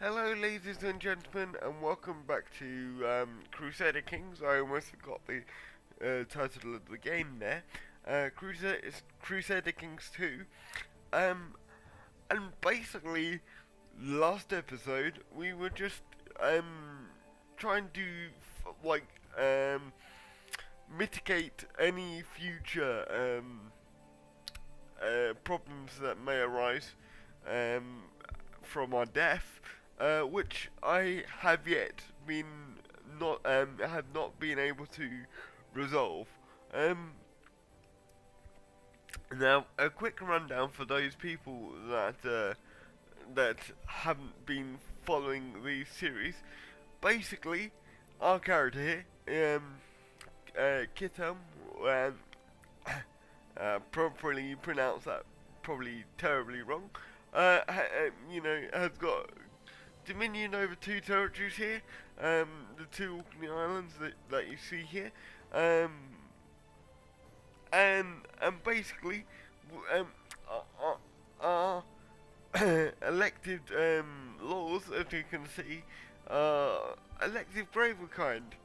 Hello, ladies and gentlemen, and welcome back to Crusader Kings. I almost forgot the title of the game there. Crusader Kings 2. Um, and basically, last episode we were just trying to mitigate any future problems that may arise um, from our death, which I have yet been not have not been able to resolve. Um, Now, a quick rundown for those people that haven't been following the series. Basically, our character here, Kitam, um, probably pronounced that probably terribly wrong. Has got dominion over two territories here. The two Orkney Islands that you see here. Um, and basically, um, our elected laws, as you can see, are elective braver kind,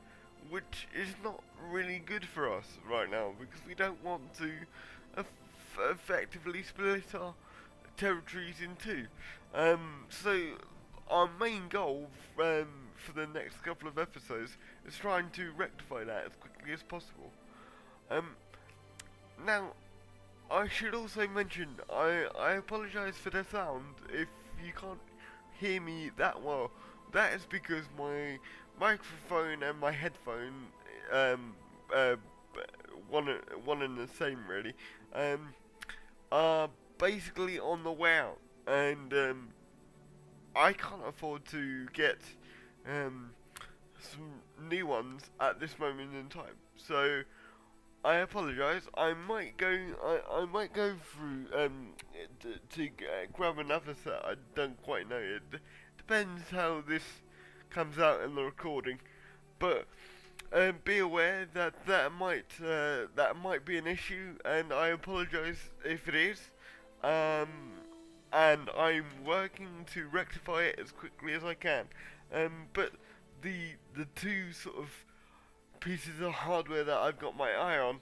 which is not really good for us right now because we don't want to effectively split our territories in two. So our main goal for the next couple of episodes is trying to rectify that as quickly as possible. Um, Now, I should also mention, I apologise for the sound if you can't hear me that well. That is because my microphone and my headphone, um, uh, one and the same really, um, are basically on the way out, and I can't afford to get um, some new ones at this moment in time. So I apologise. I might go through to grab another set. I don't quite know. It depends how this comes out in the recording, but be aware that that might be an issue, and I apologise if it is. Um, and I'm working to rectify it as quickly as I can. But the two sort of pieces of hardware that I've got my eye on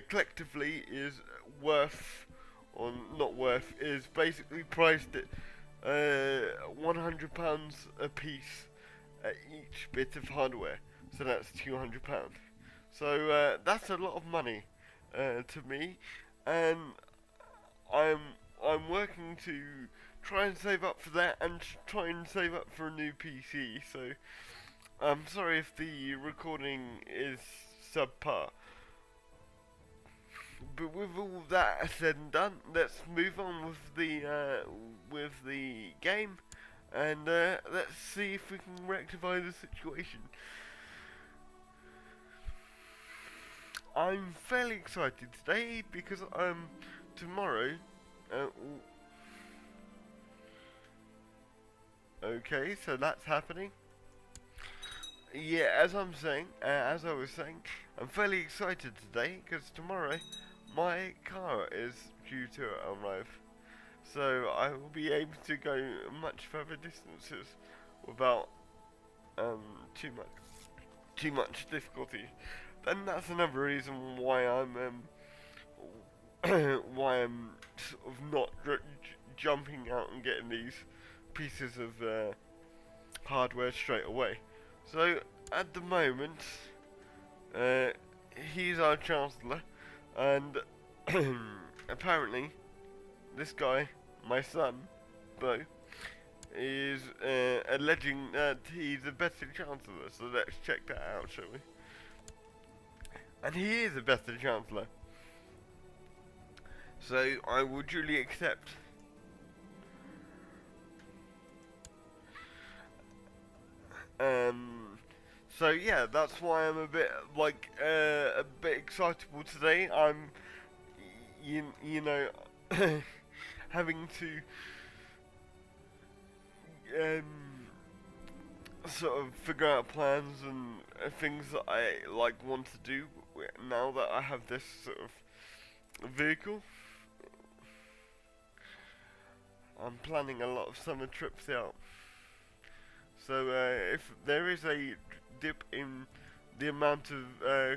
collectively is worth, or not worth, is basically priced at £100 a piece at each bit of hardware. So that's £200. So that's a lot of money to me, and I'm I'm working to try and save up for that and try and save up for a new PC. So I'm sorry if the recording is subpar. But with all that said and done, let's move on with the game, and let's see if we can rectify the situation. I'm fairly excited today because tomorrow. Uh, okay, so that's happening. Yeah, as I was saying, I'm fairly excited today because tomorrow my car is due to arrive. So I will be able to go much further distances without um, too much difficulty. And that's another reason why why I'm sort of not jumping out and getting these pieces of hardware straight away. So at the moment, uh, he's our chancellor, and apparently this guy, my son, Bo, is alleging that he's a better chancellor. So let's check that out, shall we? And he is a better chancellor. So I will duly accept. So yeah, that's why I'm a bit a bit excitable today. I'm, you know, having to sort of figure out plans and things that I want to do now that I have this sort of vehicle. I'm planning a lot of summer trips out. So if there is a dip in the amount of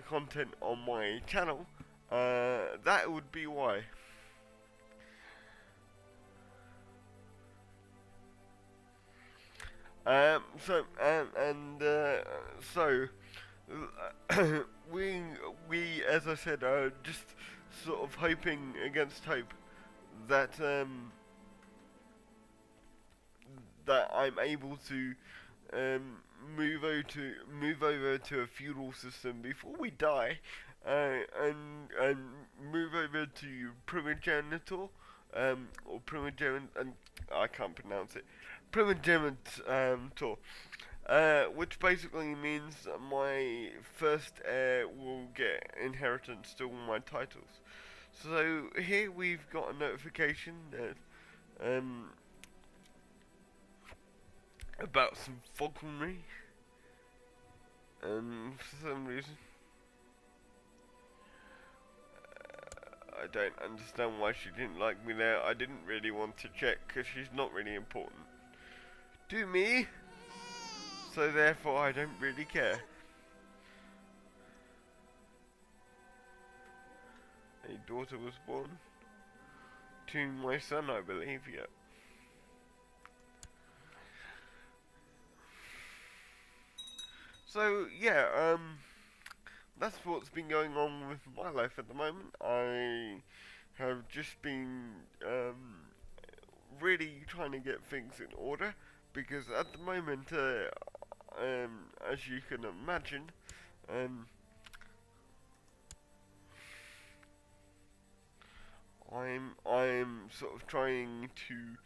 content on my channel, that would be why. So so we as I said are just sort of hoping against hope that that I'm able to um, move over to a feudal system before we die, and move over to primogenitor, or primogen, and I can't pronounce it, primogenitor, which basically means that my first heir will get inheritance to all my titles. So here we've got a notification that about some falconry, and for some reason I don't understand why she didn't like me there. I didn't really want to check because she's not really important to me, so therefore I don't really care. A daughter was born to my son, I believe. Yeah. So yeah, that's what's been going on with my life at the moment. I have just been really trying to get things in order because at the moment, as you can imagine, um, I'm sort of trying to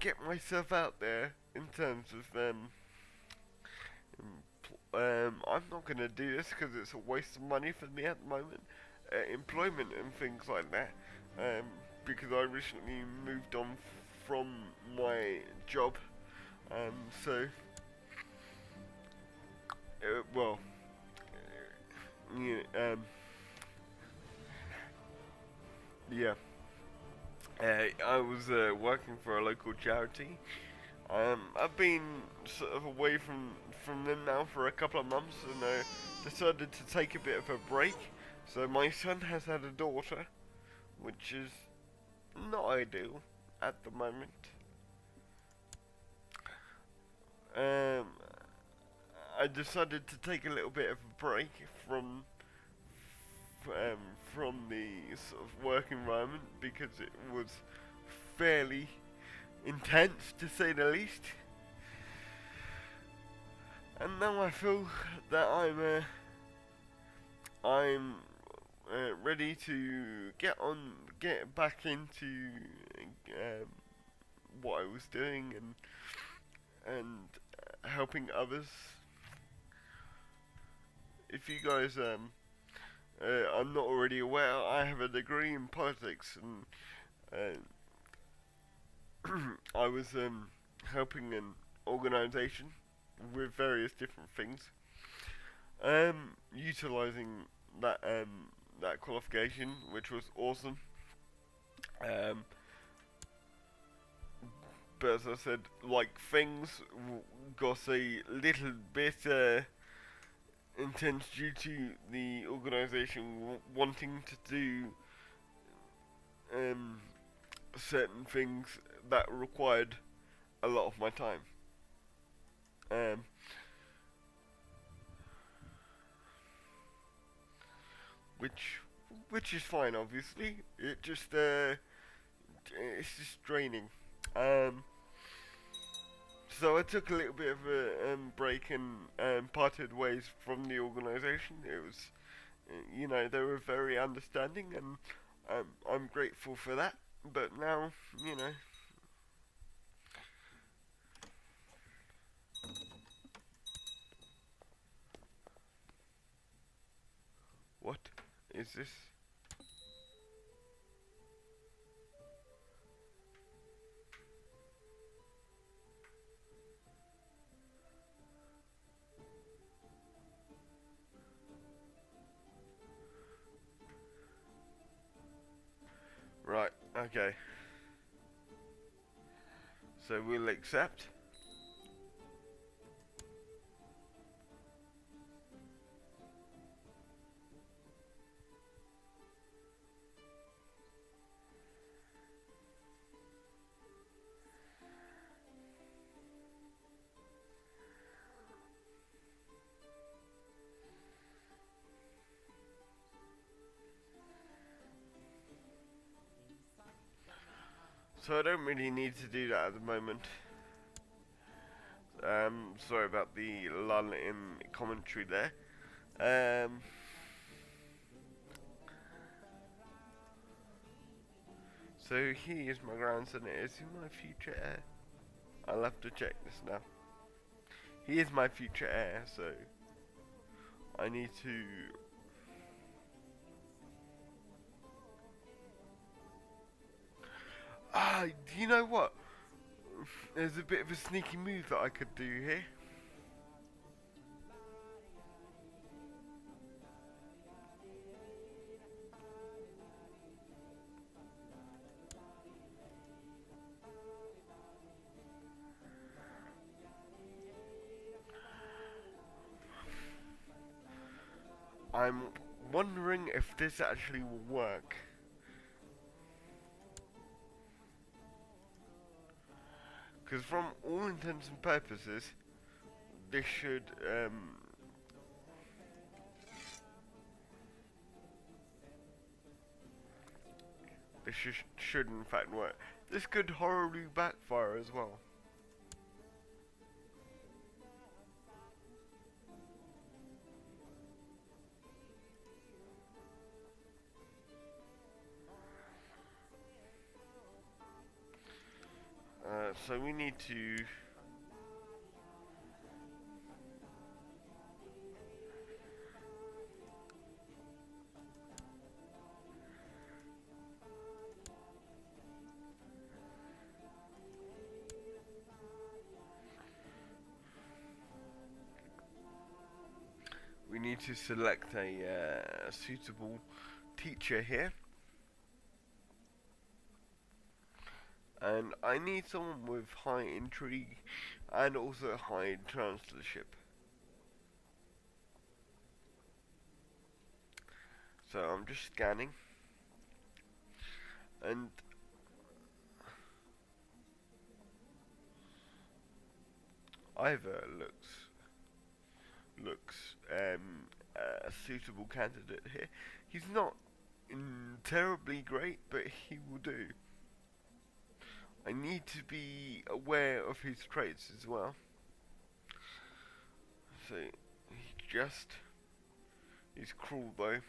get myself out there in terms of I'm not going to do this because it's a waste of money for me at the moment. Employment and things like that. Because I recently moved on from my job. So, well, yeah, yeah. I was working for a local charity. I've been sort of away from them now for a couple of months, and decided to take a bit of a break. So my son has had a daughter, which is not ideal at the moment. Um, I decided to take a little bit of a break um, from the sort of work environment because it was fairly intense to say the least. And now I feel that I'm ready to get back into um, what I was doing and helping others. If you guys I'm not already aware, I have a degree in politics, and I was helping an organisation with various different things, utilising that qualification, which was awesome. Um, but as I said, like things got a little bit intense due to the organisation wanting to do um, certain things that required a lot of my time. Um, which which is fine, obviously. It's just draining. Um, so I took a little bit of a break and parted ways from the organisation. It was, they were very understanding, and I'm grateful for that. But now, what is this? Right, okay. So we'll accept. So I don't really need to do that at the moment. Sorry about the lull in commentary there. So he is my grandson. Is he my future heir? I'll have to check this now. He is my future heir, so I need to. You know what? There's a bit of a sneaky move that I could do here. I'm wondering if this actually will work. Because from all intents and purposes, this should, should in fact work. This could horribly backfire as well. So we need to select a suitable teacher here. And I need someone with high intrigue and also high chancellorship. So I'm just scanning. And Ivor looks a suitable candidate here. He's not terribly great, but he will do. I need to be aware of his traits as well. So he's cruel though.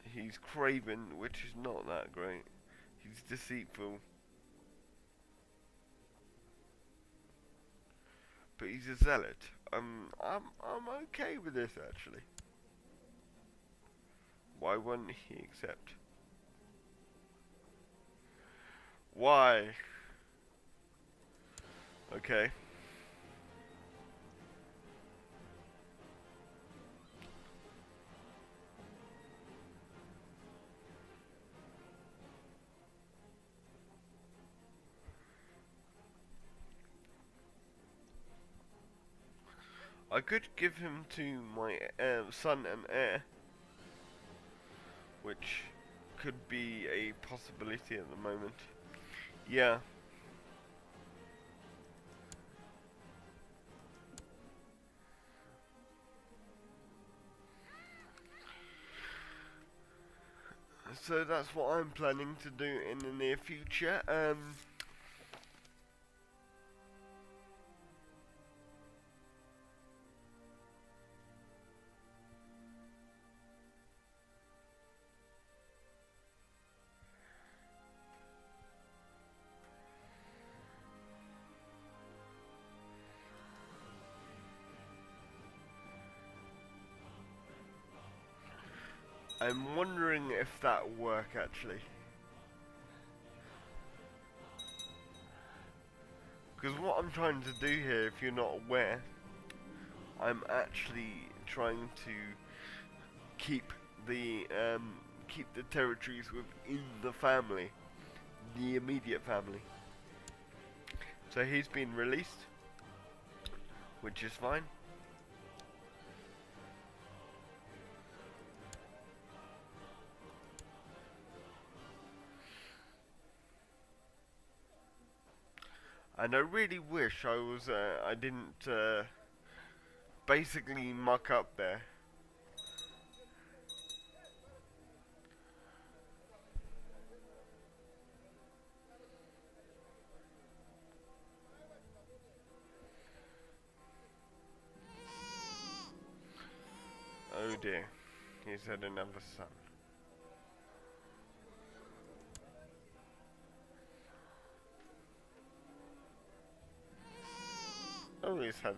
He's craven, which is not that great. He's deceitful. But he's a zealot. I'm okay with this actually. Why wouldn't he accept? Why? Okay. I could give him to my son and heir, which could be a possibility at the moment. Yeah. So that's what I'm planning to do in the near future. I'm wondering if that will work actually. Because what I'm trying to do here, if you're not aware, I'm actually trying to keep the territories within the family, the immediate family. So he's been released, which is fine. And I really wish I didn't basically muck up there. dear, he's had another son. Oh, he's had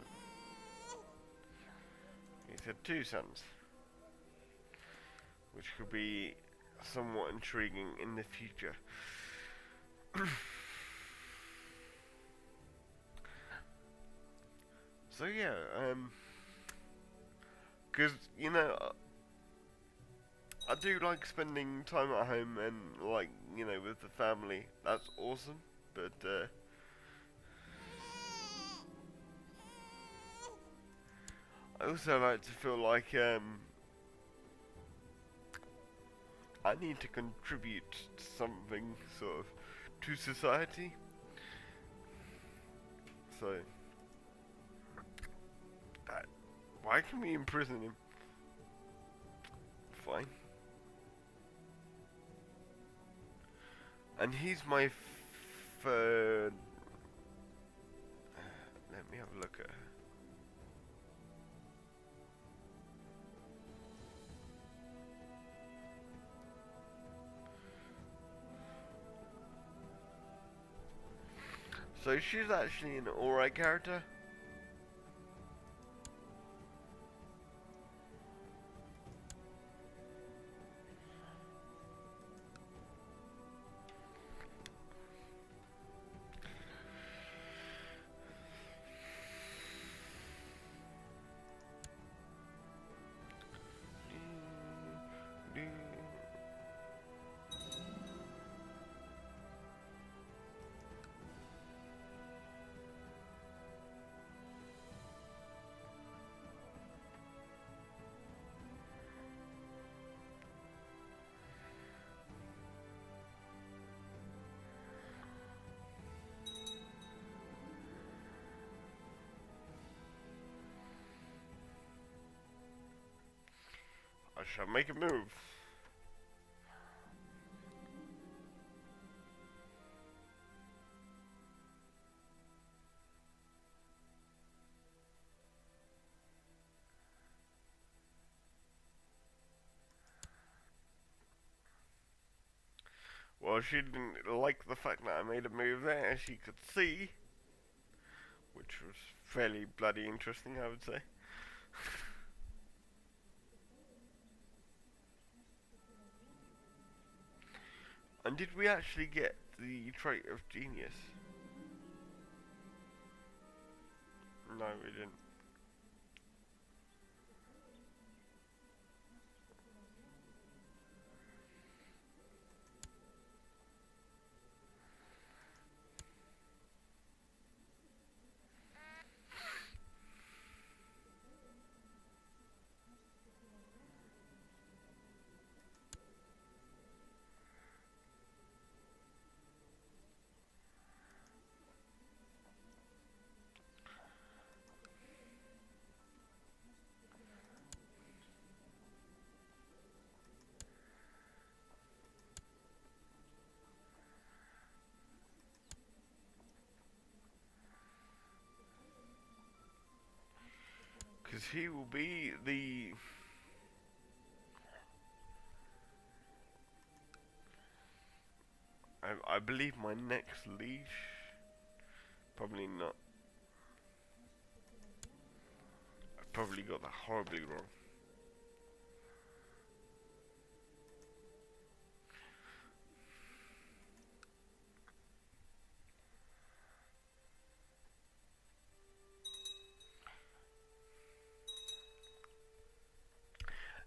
two sons, which could be somewhat intriguing in the future. So yeah, because you know, I do like spending time at home and like with the family. That's awesome, but I also like to feel like I need to contribute something sort of to society. So, that, why can we imprison him? Fine. And he's my third. Let me have a look at her. So she's actually an alright character. I shall make a move. Well, she didn't like the fact that I made a move there, as she could see, which was fairly bloody interesting, I would say. And did we actually get the trait of genius? No, we didn't. Because he will be the... I believe my next liege. Probably not. I probably got that horribly wrong.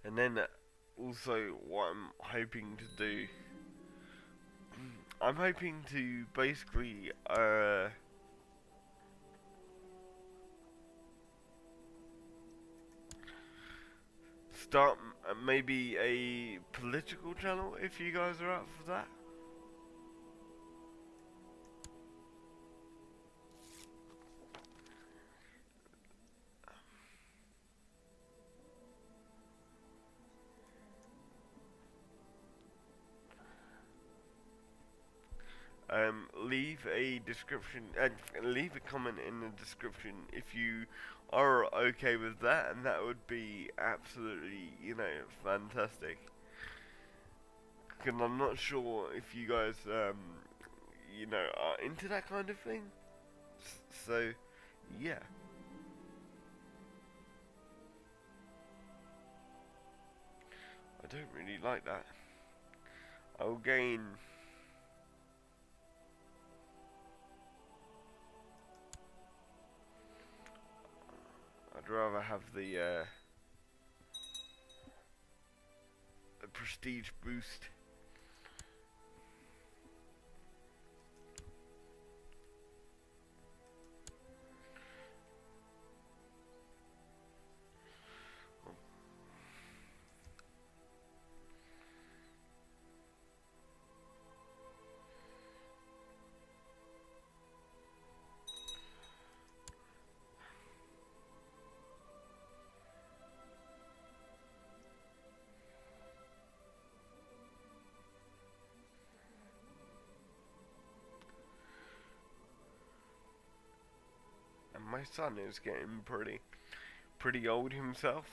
And then also what I'm hoping to do, I'm hoping to basically start maybe a political channel if you guys are up for that. leave a description, leave a comment in the description if you are okay with that, and that would be absolutely, fantastic. Because I'm not sure if you guys, are into that kind of thing. So, yeah. I don't really like that. I'll gain. I'd rather have the prestige boost. And my son is getting pretty old himself.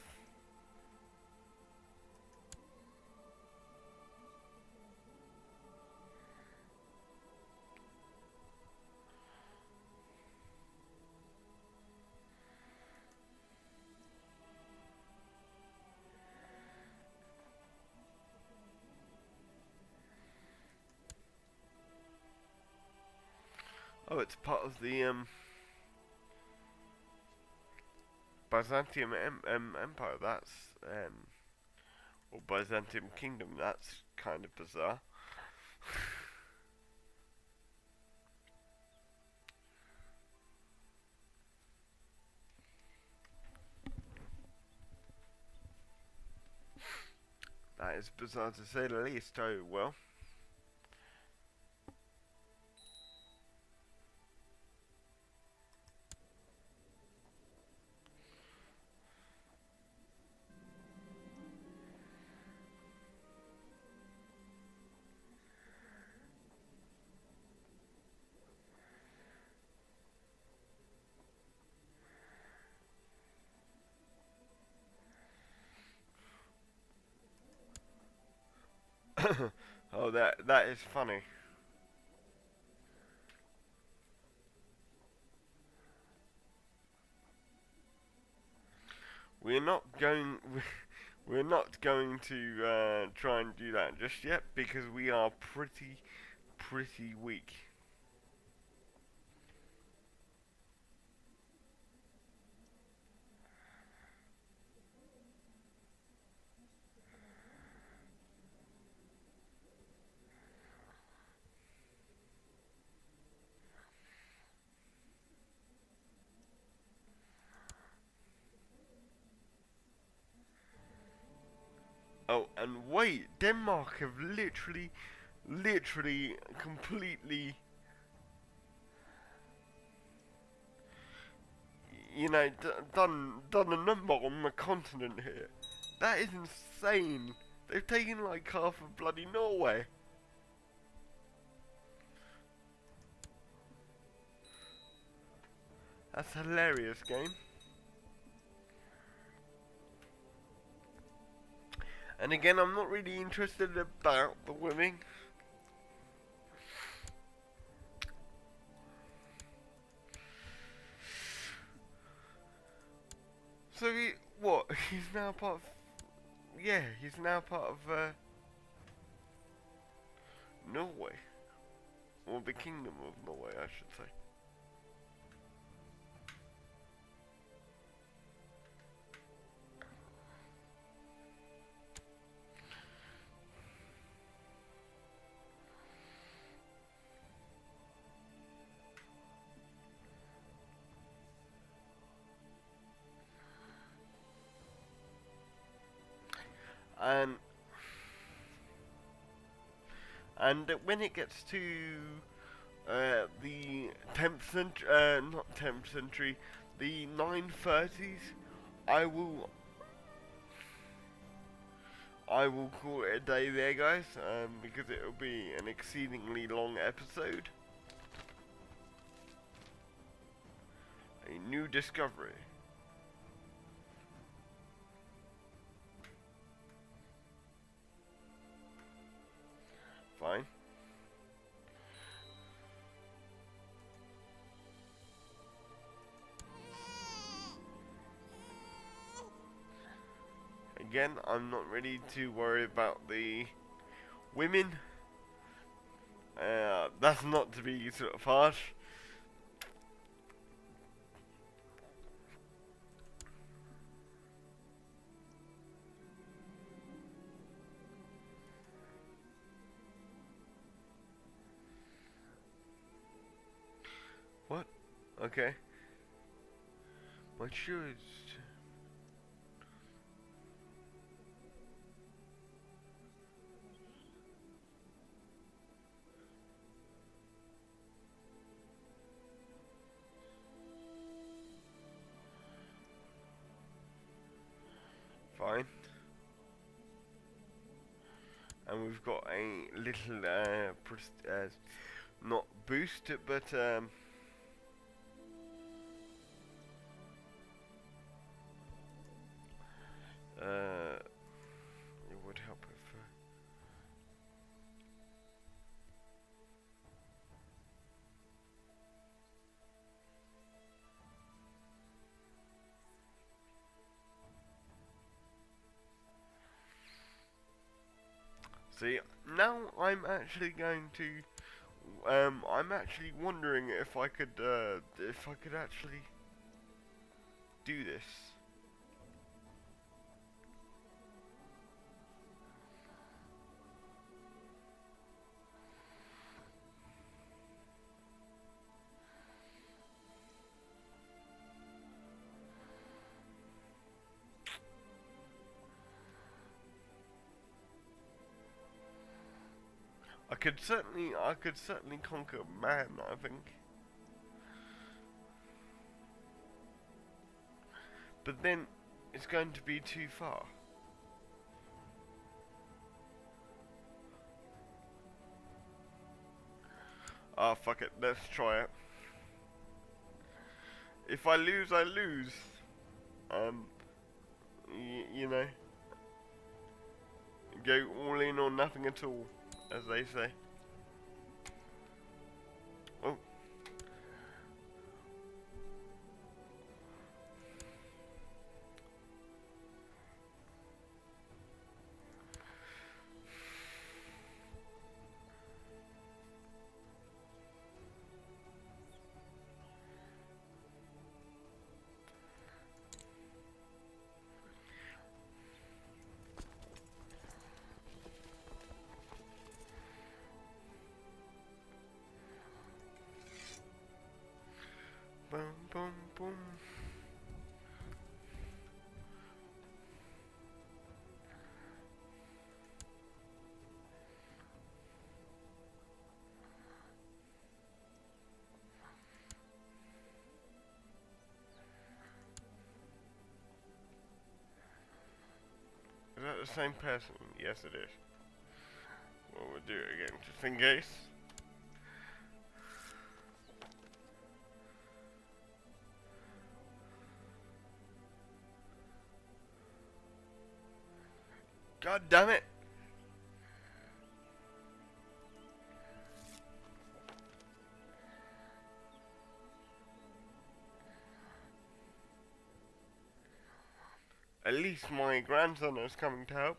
Oh, it's part of the Byzantium Empire. That's or Byzantium Kingdom. That's kind of bizarre. That is bizarre to say the least. Oh well. Oh, that is funny. We're not going. We're not going to try and do that just yet because we are pretty weak. Oh, and wait, Denmark have literally, completely, done a number on the continent here. That is insane. They've taken like half of bloody Norway. That's a hilarious game. And again, I'm not really interested about the winning. So what? He's now part of. Yeah, he's now part of Norway, or the Kingdom of Norway, I should say. And when it gets to the 10th century, not 10th century, the 930s, I will I will call it a day there, guys, because it will be an exceedingly long episode. A new discovery. Fine. Again, I'm not ready to worry about the women. That's not to be sort of harsh. What? Okay. My shoes. Fine. And we've got a little, not boost, but, it would help if, see, now I'm actually going to, I'm actually wondering if I could actually do this. I could certainly conquer man, I think. But then, it's going to be too far. Ah, fuck it, let's try it. If I lose, I lose. You know, go all in or nothing at all, as they say. Oh. Boom, boom, boom. Is that the same person? Yes, it is. Well, we'll do it again, just in case. God damn it! At least my grandson is coming to help.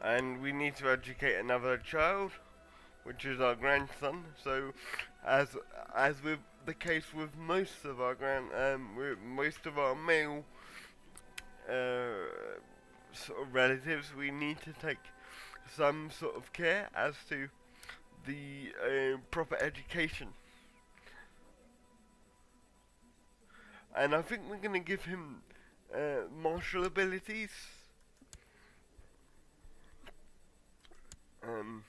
And we need to educate another child, which is our grandson. So as with the case with most of our with most of our male sort of relatives, we need to take some sort of care as to the proper education. And I think we're going to give him martial abilities. Um,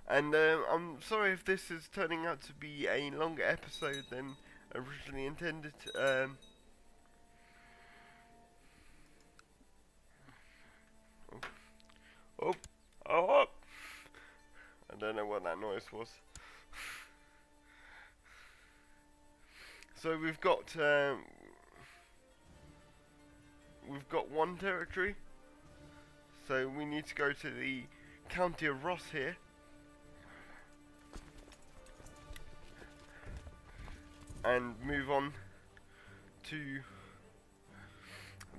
and I'm sorry if this is turning out to be a longer episode than originally intended. Oh, oh! I don't know what that noise was. So we've got one territory. So we need to go to the county of Ross here. And move on to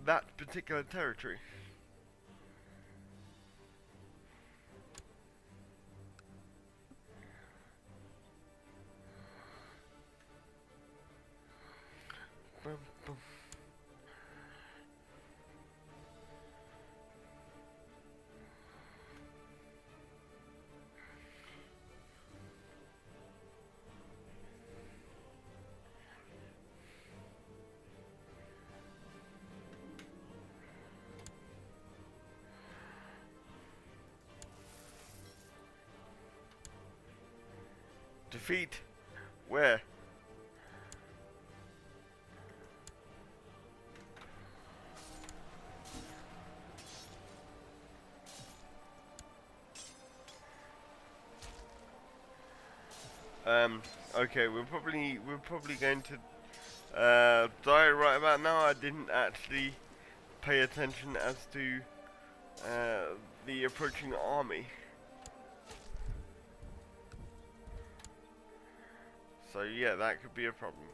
that particular territory. Bum, bum. Defeat? Where? Okay, we're probably going to die right about now. I didn't actually pay attention as to the approaching army. So yeah, that could be a problem.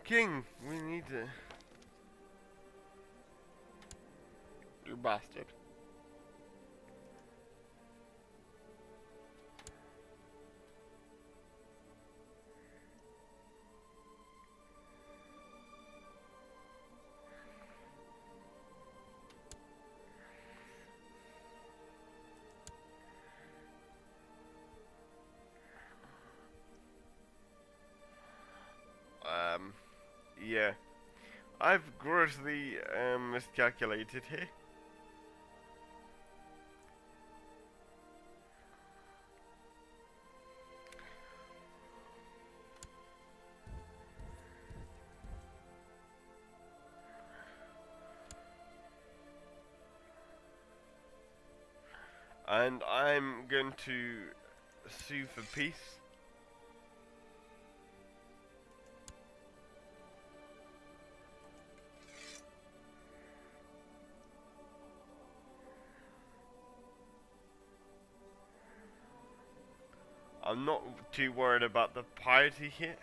King, we need to... You bastard. Yeah. I've grossly miscalculated here. And I'm going to sue for peace. I'm not too worried about the piety here.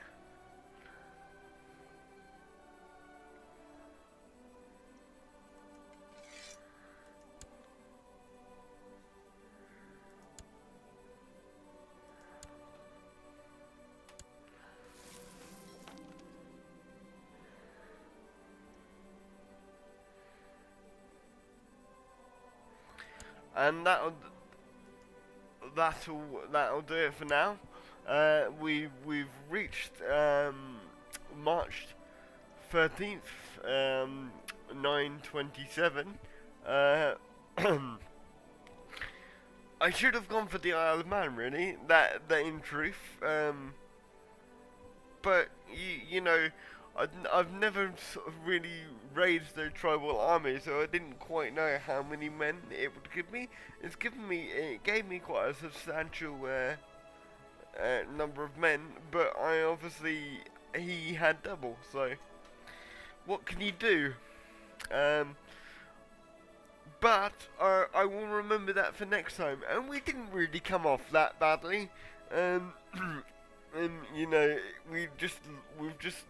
And that'll do it for now. We've reached March 13th, 9:27. I should have gone for the Isle of Man, really. That in truth. But you know, I've never sort of really raised a tribal army, so I didn't quite know how many men it would give me. It gave me quite a substantial number of men, but he had double. So what can you do? But I will remember that for next time. And we didn't really come off that badly. you know, we've just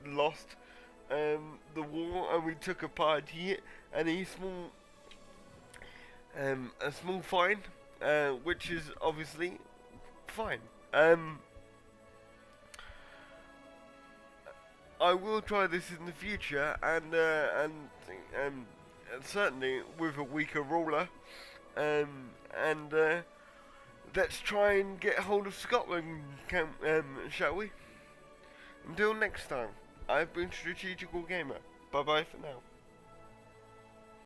lost the war, and we took a party and a small fine, which is obviously fine. I will try this in the future, and certainly with a weaker ruler, and let's try and get hold of Scotland, shall we? Until next time, I've been Strategical Gamer. Bye bye for now.